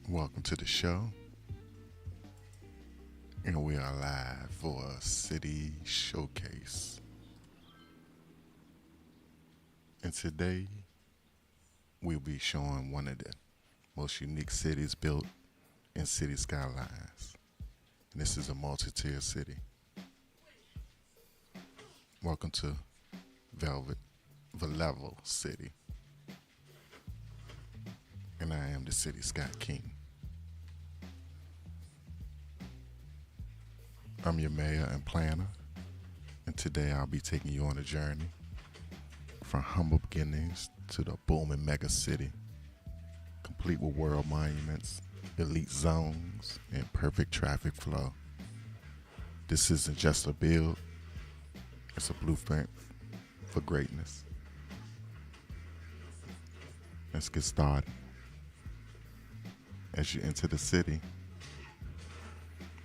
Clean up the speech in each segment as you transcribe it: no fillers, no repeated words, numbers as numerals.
Welcome to the show, and we are live for a city showcase. And today, we'll be showing one of the most unique cities built in city skylines. And this is a multi-tier city. Welcome to Velvet, Velevel City, and I am the city Scott King. I'm your mayor and planner, and today I'll be taking you on a journey from humble beginnings to the booming mega city, complete with world monuments, elite zones, and perfect traffic flow. This isn't just a build, it's a blueprint for greatness. Let's get started. As you enter the city,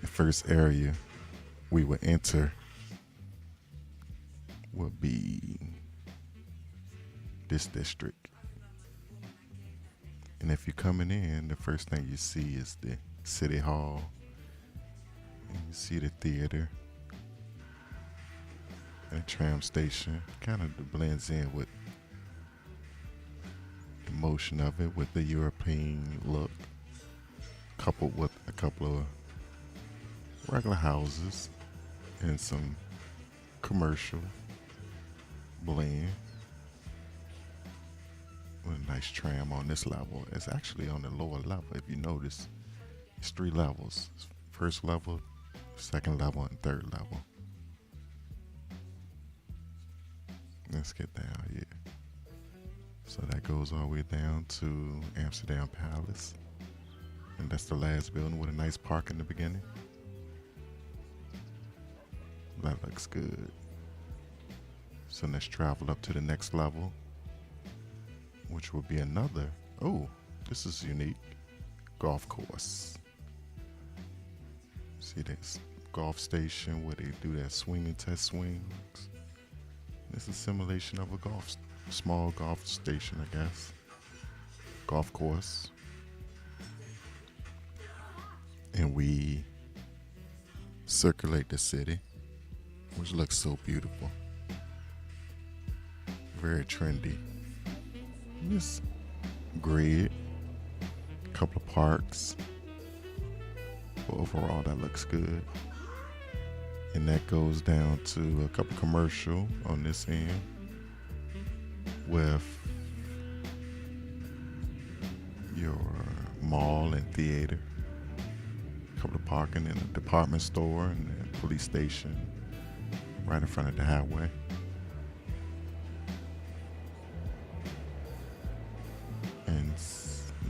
the first area we will enter will be this district. And if you're coming in, the first thing you see is the city hall. And you see the theater and the tram station. Kind of blends in with the motion of it with the European look, coupled with a couple of regular houses and some commercial blend with a nice tram on this level. It's actually on the lower level. If you notice, it's 3 levels: first level, second level, and third level. Let's get down here. So that goes all the way down to Amsterdam Palace, and that's the last building with a nice park in the beginning. That looks good. So let's travel up to the next level, which will be another, this is unique, golf course. See this golf station where they do that swinging test swings. This is a simulation of a small golf station, I guess. Golf course. And we circulate the city, which looks so beautiful. Very trendy. This grid, a couple of parks. But overall, that looks good. And that goes down to a couple commercial on this end with your mall and theater, a couple of parking and a department store and a police station right in front of the highway. And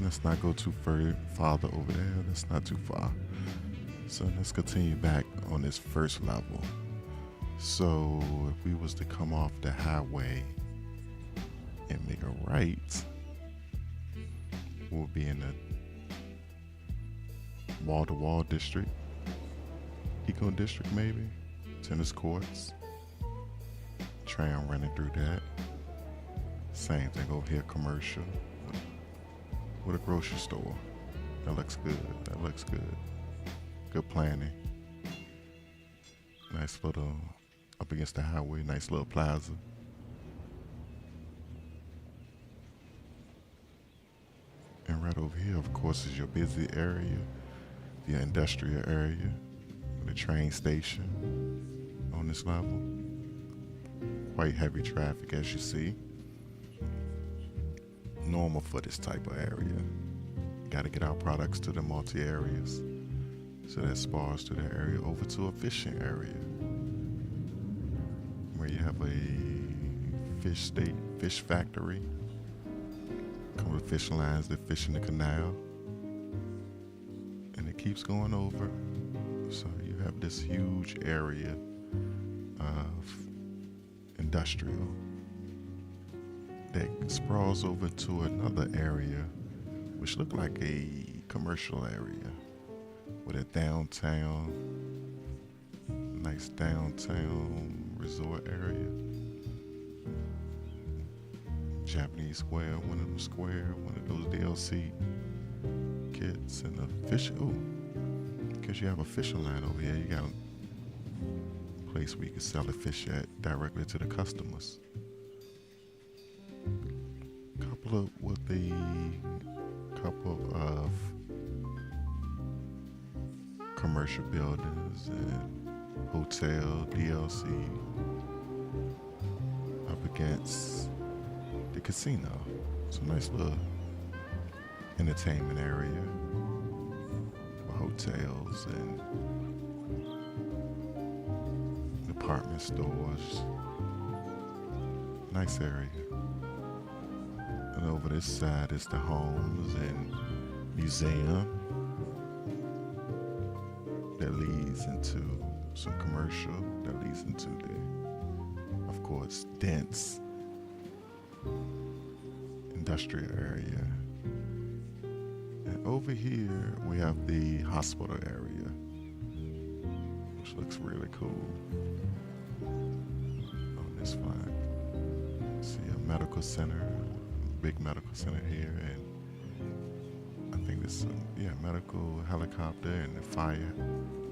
let's not go too farther over there. That's not too far. So let's continue back on this first level. So if we was to come off the highway and make a right, we'll be in the wall-to-wall district, eco district maybe, tennis courts, tram running through that. Same thing over here, commercial with a grocery store. That looks good. That looks good. Good planning. Nice little, up against the highway, nice little plaza. And right over here, of course, is your busy area, your industrial area, with a train station on this level. Quite heavy traffic, as you see. Normal for this type of area. Got to get our products to the multi areas. So that spars to the area over to a fishing area where you have a fish factory, a couple of fish lines that fish in the canal, and it keeps going over. So you have this huge area of industrial that sprawls over to another area which looked like a commercial area with a downtown, nice downtown resort area. Japanese square, one of them square, one of those DLC markets and a fish. Ooh, because you have a fishing line over here, you got a place where you can sell the fish at directly to the customers. Couple of commercial buildings and hotel DLC up against the casino. It's a nice little entertainment area for hotels and department stores. Nice area. And over this side is the homes and museum that leads into some commercial that leads into the, of course, dense industrial area. And over here we have the hospital area, which looks really cool on this flag. See a medical center, big medical center here, and I think this medical helicopter and the fire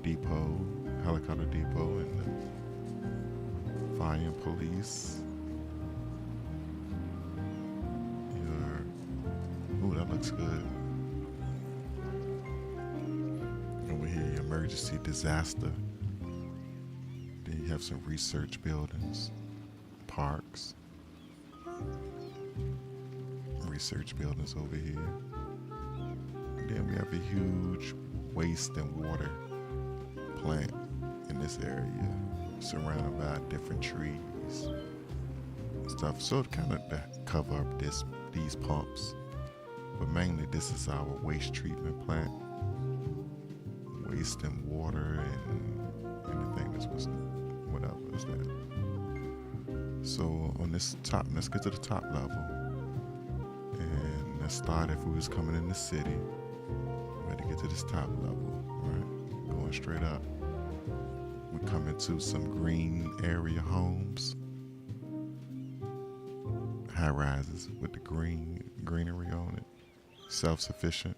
depot, helicopter depot, and the fire and police. Ooh, that looks good. Over here, your emergency disaster. Then you have some research buildings, parks, research buildings over here. And then we have a huge waste and water plant in this area, surrounded by different trees and stuff. So it kind of cover up these pumps. But mainly this is our waste treatment plant. Waste and water and anything that's whatever is that. So on this top, let's get to the top level. And let's start if we was coming in the city. We had to get to this top level, right? Going straight up. We come into some green area homes. High rises with the greenery on it. Self-sufficient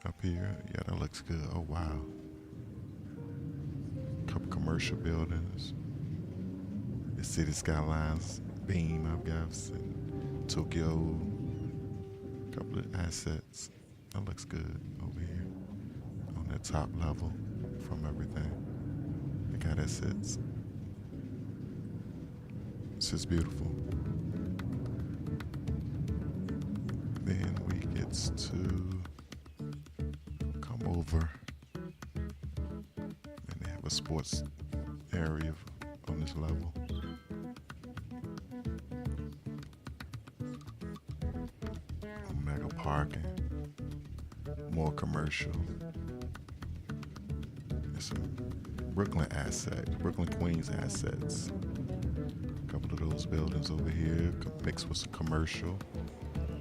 up here. Yeah, that looks good. Oh wow. Couple commercial buildings. The city skylines beam, I guess, and Tokyo. Couple of assets. That looks good over here on that top level from everything. Look how that sits. It's just beautiful. Then we get to come over, and they have a sports area on this level. Mega parking, more commercial. There's some Brooklyn Queens assets. A couple of those buildings over here mixed with some commercial.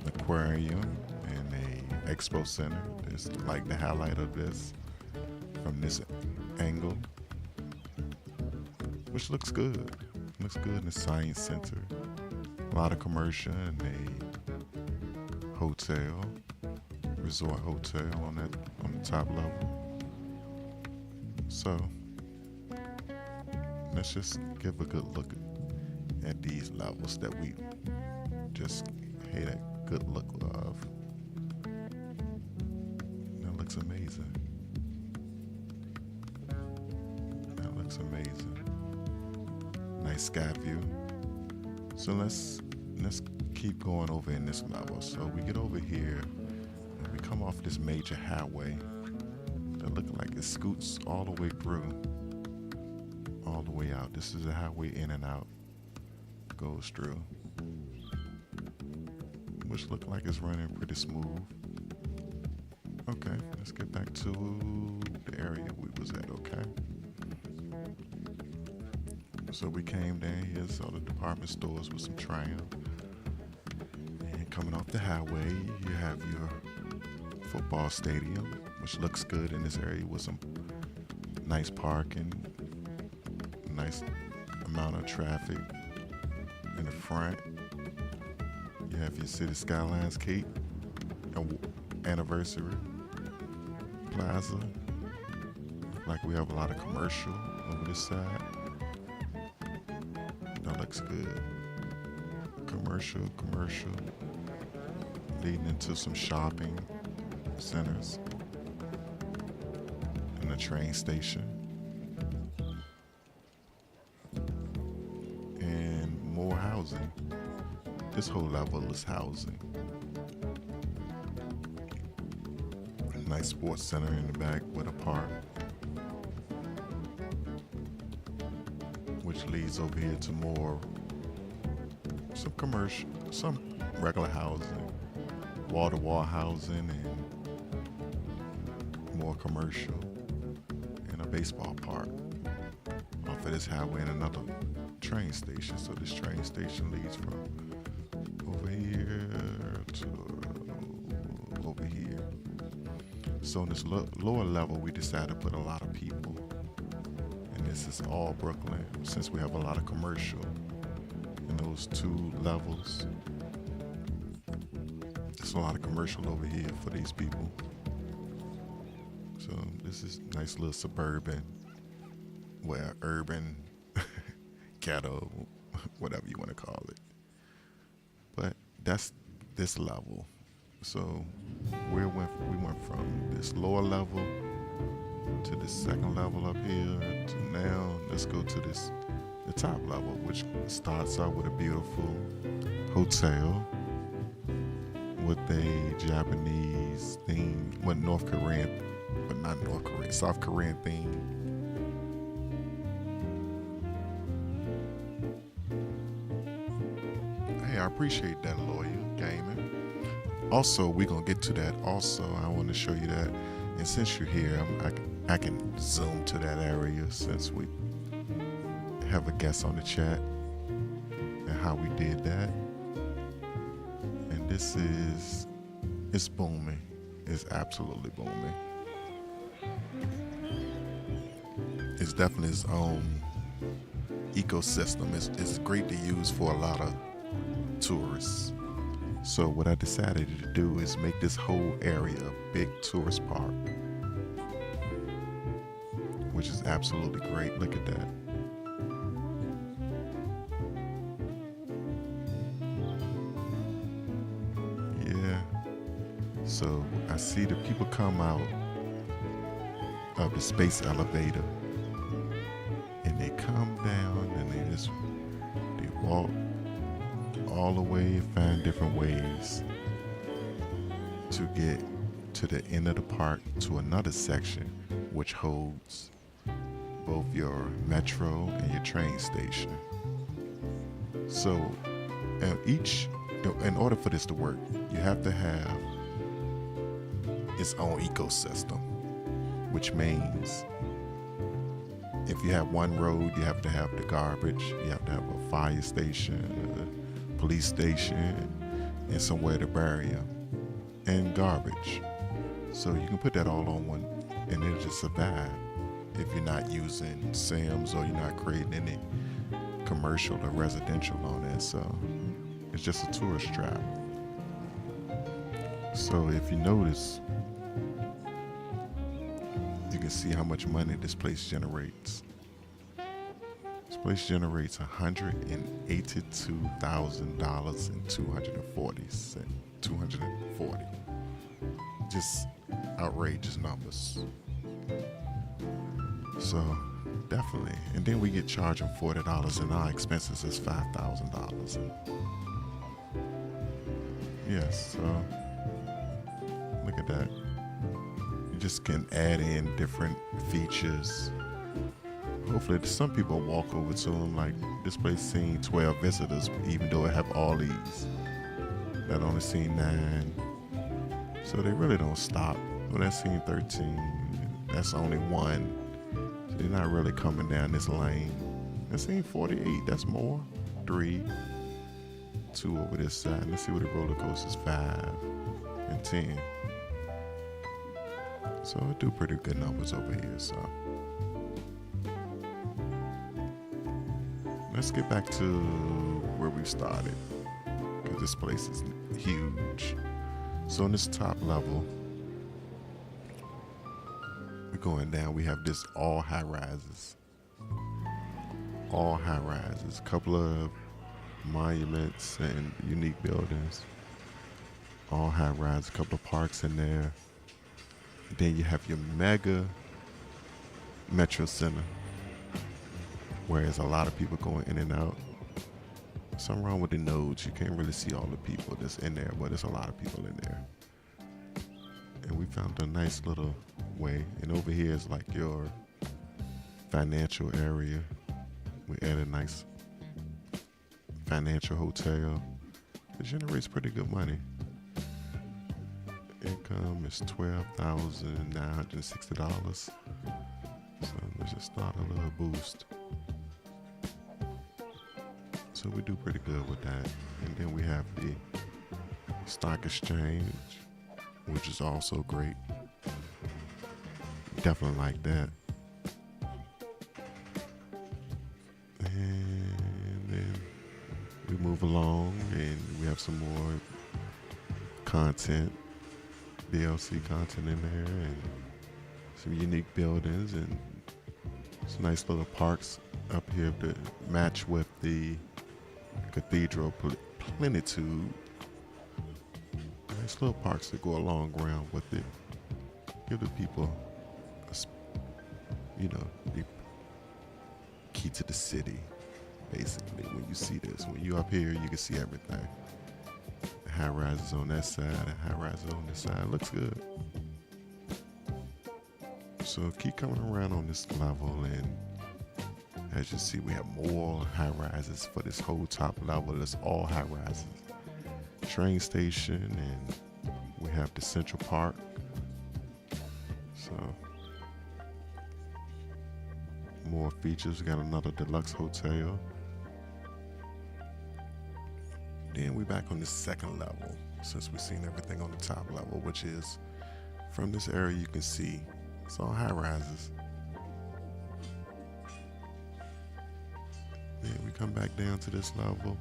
Aquarium and a expo center. It's like the highlight of this from this angle, which looks good. Looks good in the science center. A lot of commercial and a hotel, resort hotel on the top level. So let's just give a good look at these levels that we just had a good look of. That looks amazing. That looks amazing. Nice sky view. So let's keep going over in this level. So we get over here and we come off this major highway that looks like it scoots all the way through, all the way out. This is a highway in and out, goes through, which look like it's running pretty smooth. Okay, let's get back to the area we was at, okay? So we came down here, saw the department stores with some Triumph. And coming off the highway, you have your football stadium, which looks good in this area with some nice parking, nice amount of traffic in the front. You have your city skylines cape anniversary plaza. Like we have a lot of commercial over this side. That looks good. Commercial, leading into some shopping centers and a train station and more housing. This whole level is housing. A nice sports center in the back with a park, which leads over here to more, some commercial, some regular housing, wall-to-wall housing, and more commercial, and a baseball park off of this highway, and another train station. So this train station leads from over here to over here. So in this lower level, we decided to put a lot of people, and this is all Brooklyn, since we have a lot of commercial in those two levels. There's a lot of commercial over here for these people. So this is nice little suburban, well, urban, ghetto, whatever you want to call it. But that's this level. So we went from this lower level to the second level up here to now let's go to the top level, which starts out with a beautiful hotel with a Japanese theme, well, North Korean, but not North Korean, South Korean theme. Hey, I appreciate that, Lawyer Gaming. Also, we're gonna get to that. Also, I want to show you that, and since you're here, I can zoom to that area since we have a guest on the chat and how we did that. And this is, it's booming. It's absolutely booming. It's definitely its own ecosystem. It's great to use for a lot of tourists. So what I decided to do is make this whole area a big tourist park, which is absolutely great. Look at that. Yeah. So I see the people come out of the space elevator and they come down and they walk all the way and find different ways to get to the end of the park to another section which holds both your metro and your train station. So in order for this to work, you have to have its own ecosystem, which means if you have one road, you have to have the garbage, you have to have a fire station, a police station, and somewhere to bury them, and garbage. So you can put that all on one, and it'll just survive if you're not using Sims or you're not creating any commercial or residential on it. So it's just a tourist trap. So if you notice, you can see how much money this place generates. This place generates $182,000 and 240. Just outrageous numbers. So definitely. And then we get charged them $40 and our expenses is $5,000. Yes, so look at that. You just can add in different features. Hopefully some people walk over to them, like this place seen 12 visitors, even though it have all these. That only seen 9. So they really don't stop. Well, that's seen 13. That's only 1. So they're not really coming down this lane. That's seen 48. That's more. 3. 2 over this side. Let's see what the roller coasters 5 and 10. So I do pretty good numbers over here. So let's get back to where we started, because this place is huge. So on this top level, we're going down. We have this all high rises. All high rises. Couple of monuments and unique buildings. All high rises. A couple of parks in there. Then you have your mega metro center, whereas a lot of people going in and out. Something wrong with the nodes. You can't really see all the people that's in there, but there's a lot of people in there. And we found a nice little way. And over here is like your financial area. We added a nice financial hotel. It generates pretty good money. Income is $12,960. So let's just start a little boost. So we do pretty good with that. And then we have the stock exchange, which is also great. Definitely like that. And then we move along and we have some more content, DLC content in there, and some unique buildings and some nice little parks up here to match with the cathedral plenitude. Nice little parks that go along around with it. Give the people, the key to the city, basically. When you see this, when you up here, you can see everything. High rises on that side and high rises on this side. Looks good. So keep coming around on this level, and as you see, we have more high rises for this whole top level. It's all high rises. Train station, and we have the Central Park. So more features. We got another deluxe hotel. Then we back on the second level, since we've seen everything on the top level, which is from this area you can see it's all high rises. Then we come back down to this level.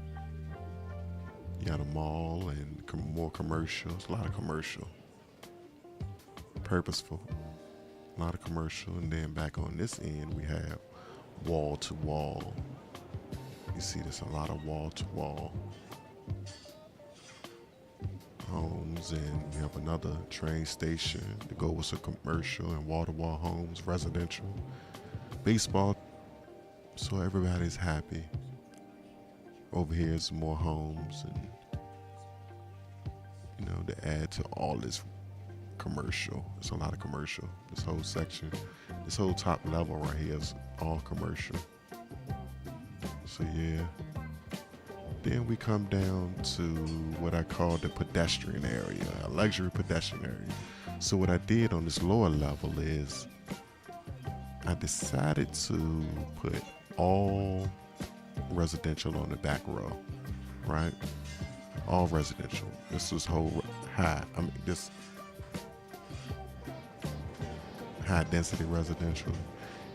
You got a mall and more commercials, a lot of commercial, purposeful, a lot of commercial. And then back on this end we have wall to wall. You see there's a lot of wall to wall homes, and we have another train station to go with some commercial, and wall-to-wall homes, residential, baseball, so everybody's happy. Over here is more homes, and to add to all this commercial. It's a lot of commercial. This whole section, this whole top level right here is all commercial. So yeah. Then we come down to what I call the pedestrian area, a luxury pedestrian area. So what I did on this lower level is I decided to put all residential on the back row, right? All residential. This was this high density residential.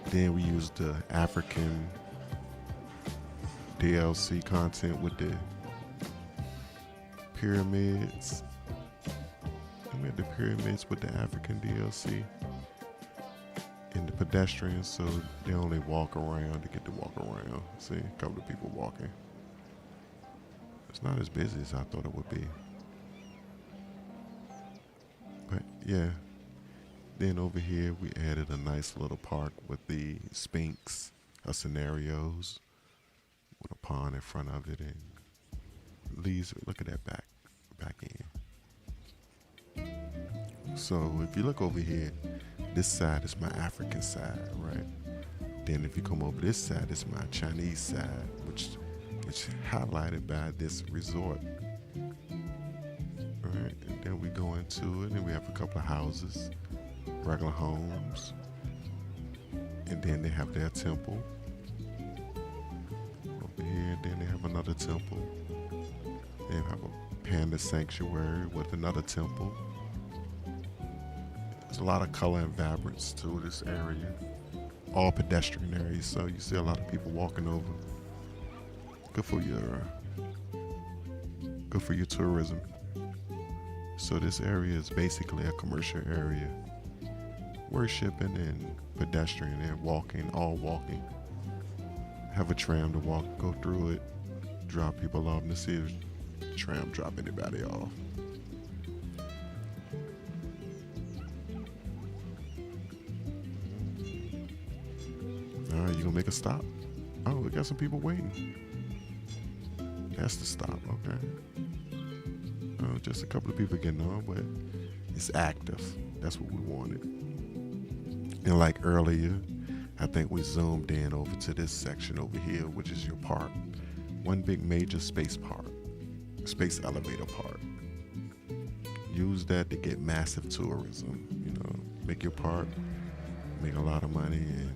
Then we used the African DLC content with the pyramids. And we had the pyramids with the African DLC and the pedestrians, so they only walk around to get to walk around. See, a couple of people walking. It's not as busy as I thought it would be. But yeah. Then over here we added a nice little park with the Sphinx of scenarios, with a pond in front of it, and leaves. Look at that back end. So if you look over here, this side is my African side, right? Then if you come over this side, it's my Chinese side, which highlighted by this resort. All right, and then we go into it, and we have a couple of houses, regular homes, and then they have their temple. Here, then they have another temple. They have a panda sanctuary with another temple. There's a lot of color and vibrance to this area. All pedestrian areas, so you see a lot of people walking over. Good for your tourism. So this area is basically a commercial area. Worshiping and pedestrian and walking, all walking. Have a tram to walk, go through it, drop people off, and see if the tram drop anybody off. All right, you gonna make a stop? Oh, we got some people waiting. That's the stop, okay. Oh, just a couple of people getting on, but it's active. That's what we wanted. And like earlier, I think we zoomed in over to this section over here, which is your park. One big major space park, space elevator park. Use that to get massive tourism, make your park, make a lot of money, and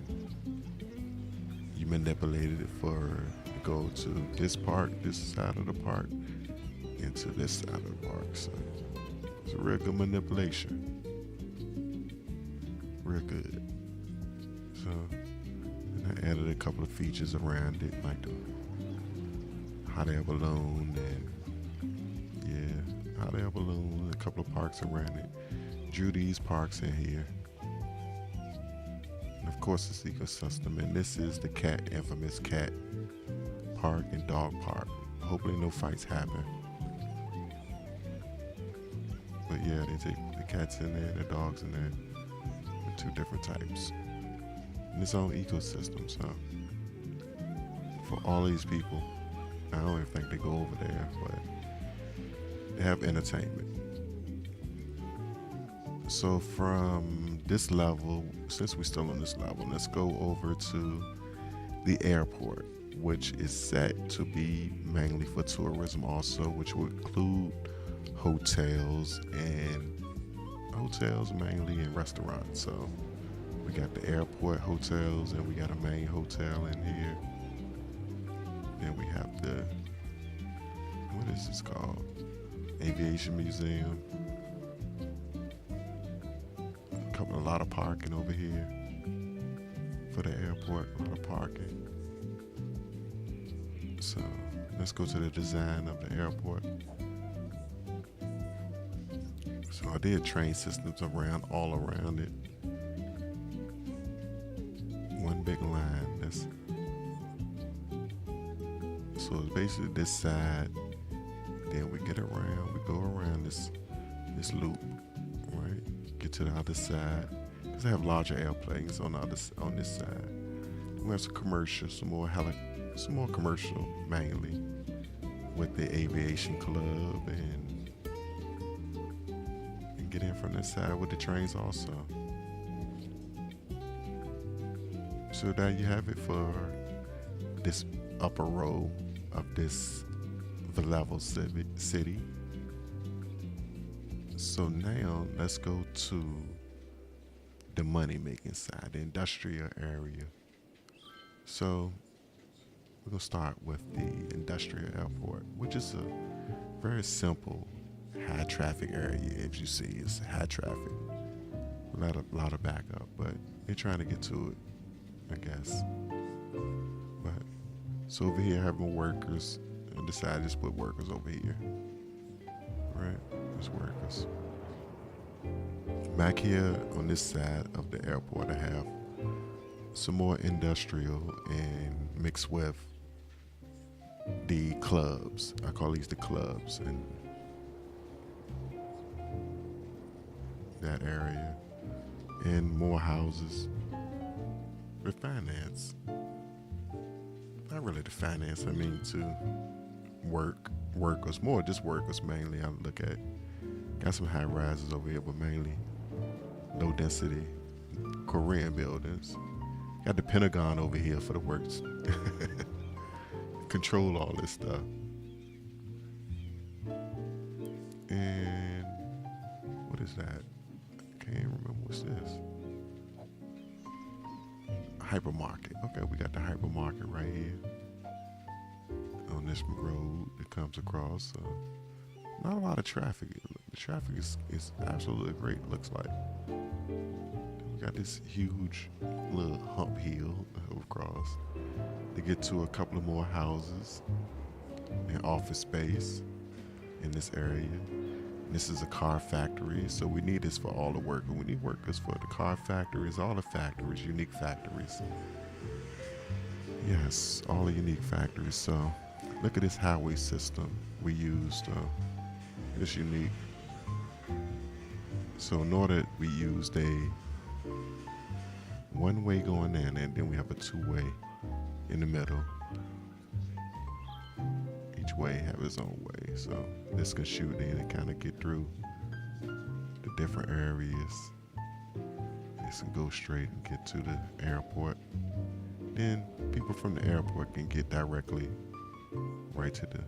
you manipulated it to go to this park, this side of the park, and to this side of the park. So it's a real good manipulation. Real good. So, and I added a couple of features around it, like the hot air balloon hot air balloon, a couple of parks around it. Drew these parks in here. And of course it's ecosystem, and this is the infamous cat park and dog park. Hopefully no fights happen. But yeah, they take the cats in there and the dogs in there. Two different types in its own ecosystem. So for all these people, I don't even think they go over there, but they have entertainment. So from this level, since we're still on this level, let's go over to the airport, which is set to be mainly for tourism also, which will include hotels mainly and restaurants. So we got the airport hotels, and we got a main hotel in here. Then we have what is this called? Aviation Museum. A lot of parking over here for the airport, a lot of parking. So let's go to the design of the airport. So I did train systems all around it. One big line. So it's basically this side. Then we get around. We go around this loop, right? Get to the other side. Because they have larger airplanes on this side. We have some commercial, some more commercial mainly, with the aviation club and get in from this side with the trains also. So there you have it for this upper row of this Velevel city. So now let's go to the money-making side, the industrial area. So we're gonna start with the industrial airport, which is a very simple high traffic area. If you see, it's high traffic, a lot of backup, but they're trying to get to it, I guess. But so over here having workers, and decided to just put workers over here, right? Just workers. Back here on this side of the airport, I have some more industrial and mixed with the clubs. I call these the clubs, and that area, and more houses with finance. Not really the finance, I mean to workers, more just workers mainly. I look at, got some high rises over here, but mainly low density Korean buildings. Got the Pentagon over here for the works. Control all this stuff. And what is that? I can't remember what's this. Hypermarket. Okay, we got the hypermarket right here on this road that comes across. Not a lot of traffic. The traffic is absolutely great, looks like. We got this huge little hump hill across to get to a couple of more houses and office space in this area. This is a car factory, so we need this for all the workers. We need workers for the car factories, all the factories, unique factories. Yes, all the unique factories. So look at this highway system we used. It's unique. So in order, we used a one-way going in, and then we have a two-way in the middle. Each way have its own way. So this can shoot in and kind of get through the different areas. This can go straight and get to the airport. Then people from the airport can get directly right to the.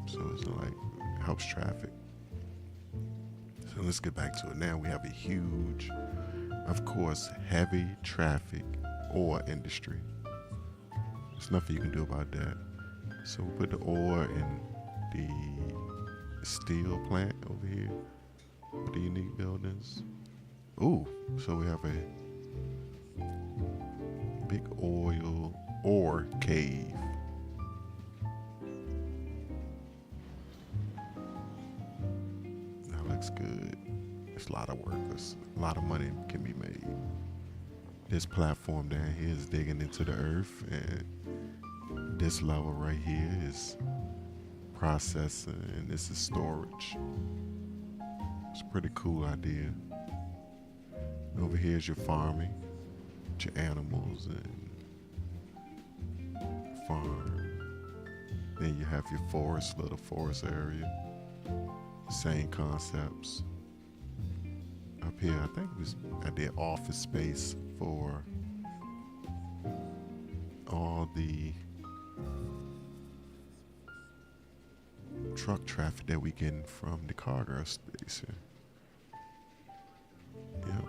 So it's like helps traffic. So let's get back to it. Now we have a huge, of course, heavy traffic ore industry. There's nothing you can do about that. So we put the ore in the steel plant over here with the unique buildings. Ooh, so we have a big ore cave. That looks good. It's a lot of workers. A lot of money can be made. This platform down here is digging into the earth, and this level right here is processing, and this is storage. It's a pretty cool idea. Over here is your farming, your animals and farm. Then you have your forest, little forest area. Same concepts. Up here, I think it was at the office space for all the truck traffic that we getting from the cargo space here. Yep.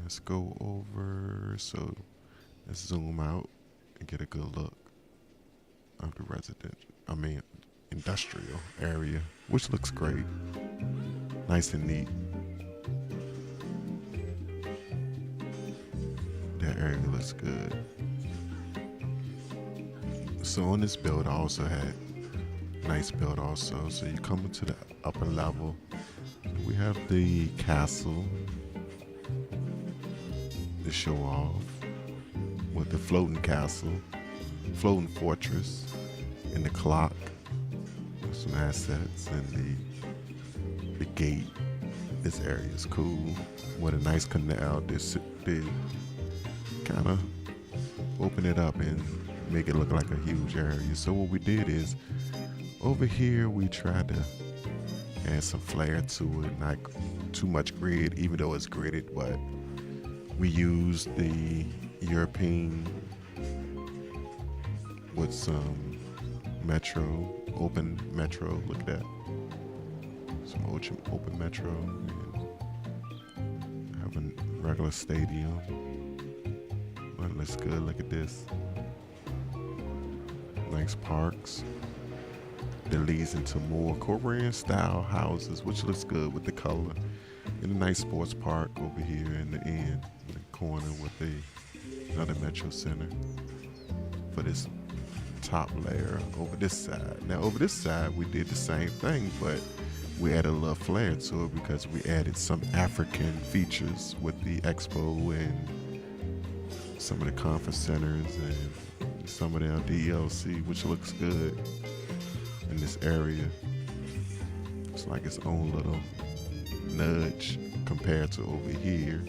Let's go over, so let's zoom out and get a good look of the industrial area, which looks great. Nice and neat. That area looks good. So on this build, I also had nice build also. So you come into the upper level. We have the castle to show off with the floating castle, floating fortress, and the clock with some assets, and the gate. This area is cool with a nice canal. They kind of open it up and make it look like a huge area. So what we did is over here we tried to add some flair to it, not too much grid, even though it's gridded, but we used the European with some open metro. Look at that. Some open metro. And have a regular stadium. But looks good. Look at this. Nice parks. That leads into more Korean style houses, which looks good with the color. And a nice sports park over here in the end, in the corner with another metro center for this top layer over this side. Now over this side we did the same thing, but we added a little flair to it because we added some African features with the expo and some of the conference centers and some of the DLC, which looks good in this area. It's like its own little nudge compared to over here.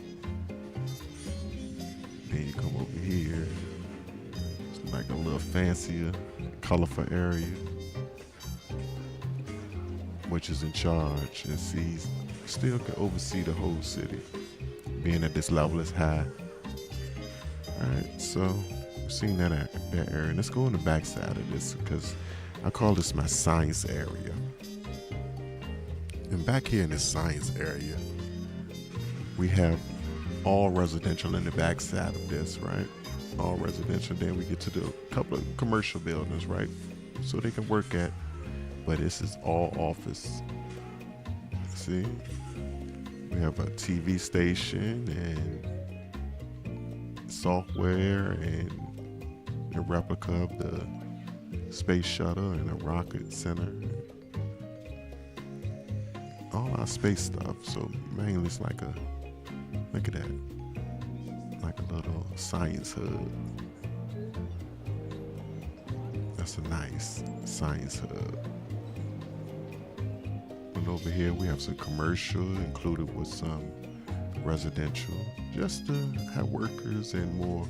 Then you come over here, it's like a little fancier, colorful area, which is in charge and still can oversee the whole city, being that this level is high. Alright, so we've seen that area. And let's go on the back side of this because I call this my science area. And back here in this science area, we have all residential in the back side of this, right? All residential. Then we get to the couple of commercial buildings, right? So they can work at, but this is all office. See? We have a TV station and software and a replica of the space shuttle and a rocket center. All our space stuff. So mainly it's like a, look at that, like a little science hub. That's a nice science hub. And over here we have some commercial included with some residential, just to have workers and more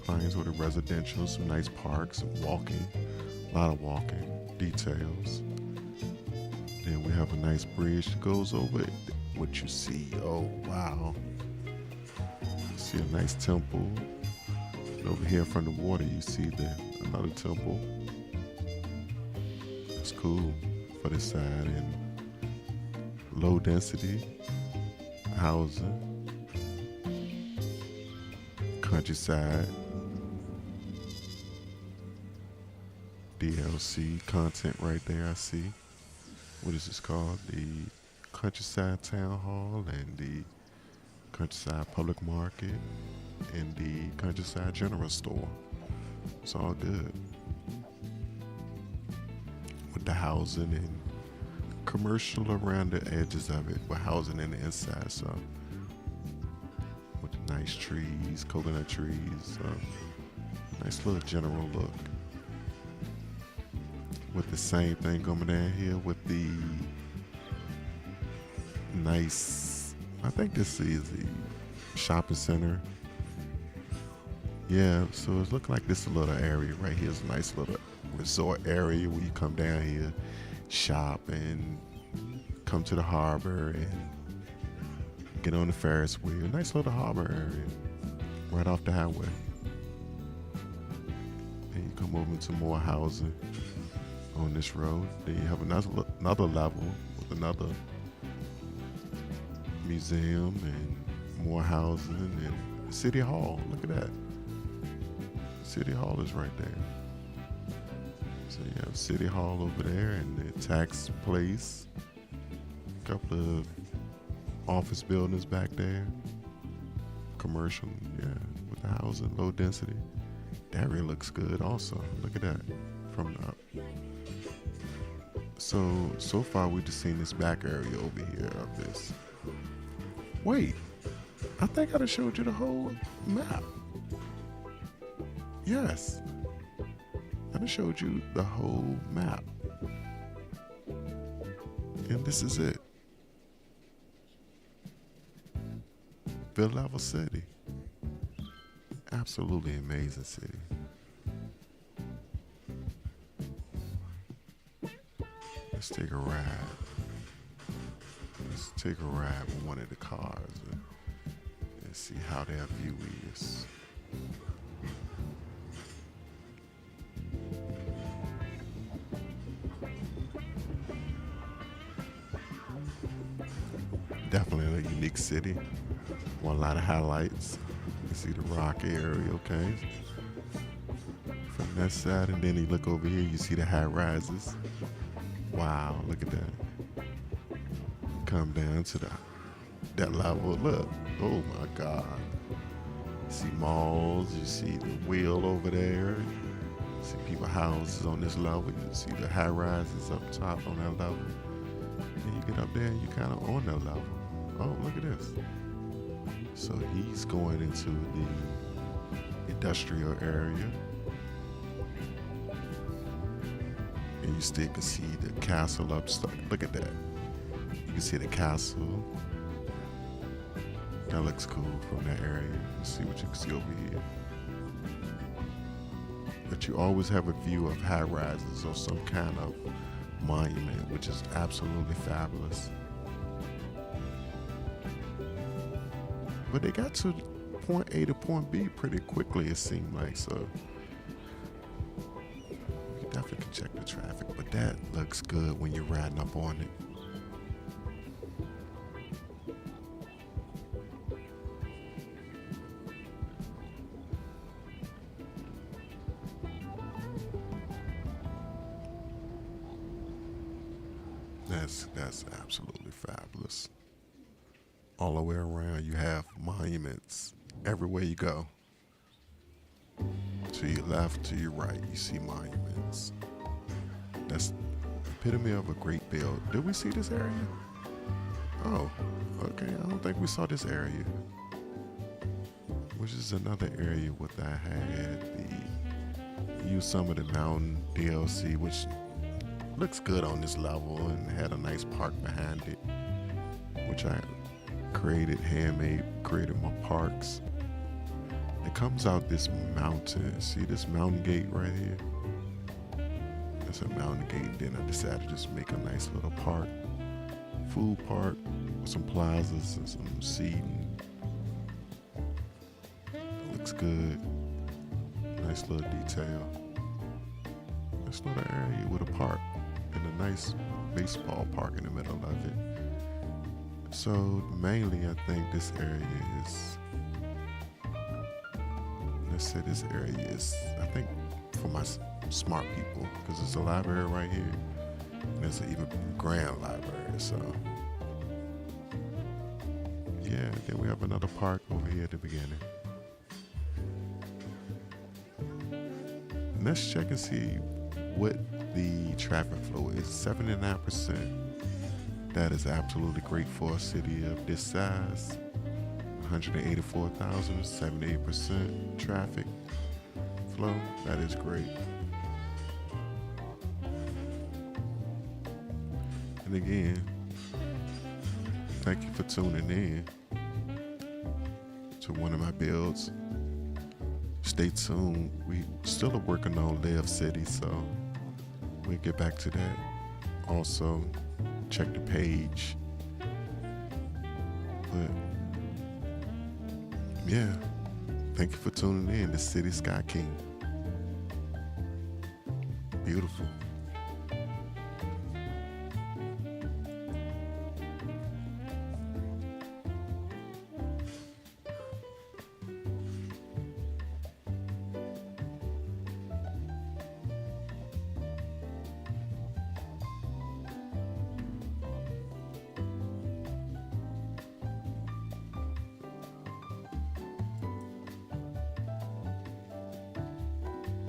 clients with a residential, some nice parks, walking, a lot of walking details. Then we have a nice bridge that goes over it. What you see, oh wow. You see a nice temple. And over here from the water you see another temple. That's cool for this side. And low density housing, countryside, DLC content right there. I see. What is this called? The Countryside Town Hall and the Countryside Public Market and the Countryside General Store. It's all good. With the housing and commercial around the edges of it, with housing in the inside. So with the nice trees, coconut trees, nice little general look. With the same thing coming down here with the nice, I think this is the shopping center. Yeah, so it's looking like this little area right here is a nice little resort area where you come down here, shop, and come to the harbor and get on the Ferris wheel. Nice little harbor area right off the highway. And you come over to more housing on this road. Then you have another level with another museum and more housing and City Hall. Look at that. City Hall is right there. So you have City Hall over there and the tax place. A couple of office buildings back there. Commercial, yeah, with the housing, low density. That really looks good also. Look at that from the up. So far we've just seen this back area over here of this. Wait, I think I done showed you the whole map. Yes, I done showed you the whole map. And this is it. Velevel City. Absolutely amazing city. Let's take a ride. Let's take a ride with one of the cars and see how their view is. Definitely a unique city. Want a lot of highlights. You see the rock area, okay? From that side, and then you look over here, you see the high rises. Wow, look at that. Come down to that level. Look, oh my God. You see malls, you see the wheel over there. You see people houses on this level. You see the high rises up top on that level. And you get up there and you kind of on that level. Oh, look at this. So he's going into the industrial area. And you still can see the castle up. Look at that. You can see the castle. That looks cool from that area. Let's see what you can see over here. But you always have a view of high rises or some kind of monument, which is absolutely fabulous. But they got to point A to point B pretty quickly, it seemed like. So you definitely can check the traffic, but that looks good when you're riding up on it. That's absolutely fabulous. All the way around, you have monuments everywhere you go. To your left, to your right, you see monuments. That's epitome of a great build. Did we see this area? Oh, okay. I don't think we saw this area. Which is another area what I had use some of the mountain DLC, which looks good on this level, and had a nice park behind it, which I created my parks. It comes out this mountain. See this mountain gate right here? That's a mountain gate. Then I decided to just make a nice little park, food park, with some plazas and some seating. Looks good. Nice little detail. Nice little area with a park and a nice baseball park in the middle of it. So mainly I think this area is, let's say this area is, I think for my smart people, because there's a library right here and there's an even grand library. So yeah, then we have another park over here at the beginning. Let's check and see what the traffic flow is. 79%. That is absolutely great for a city of this size. 184,000, 78% traffic flow. That is great. And again, thank you for tuning in to one of my builds. Stay tuned. We still are working on Live City, so we'll get back to that. Also, check the page. But yeah, thank you for tuning in to City Sky King. Beautiful.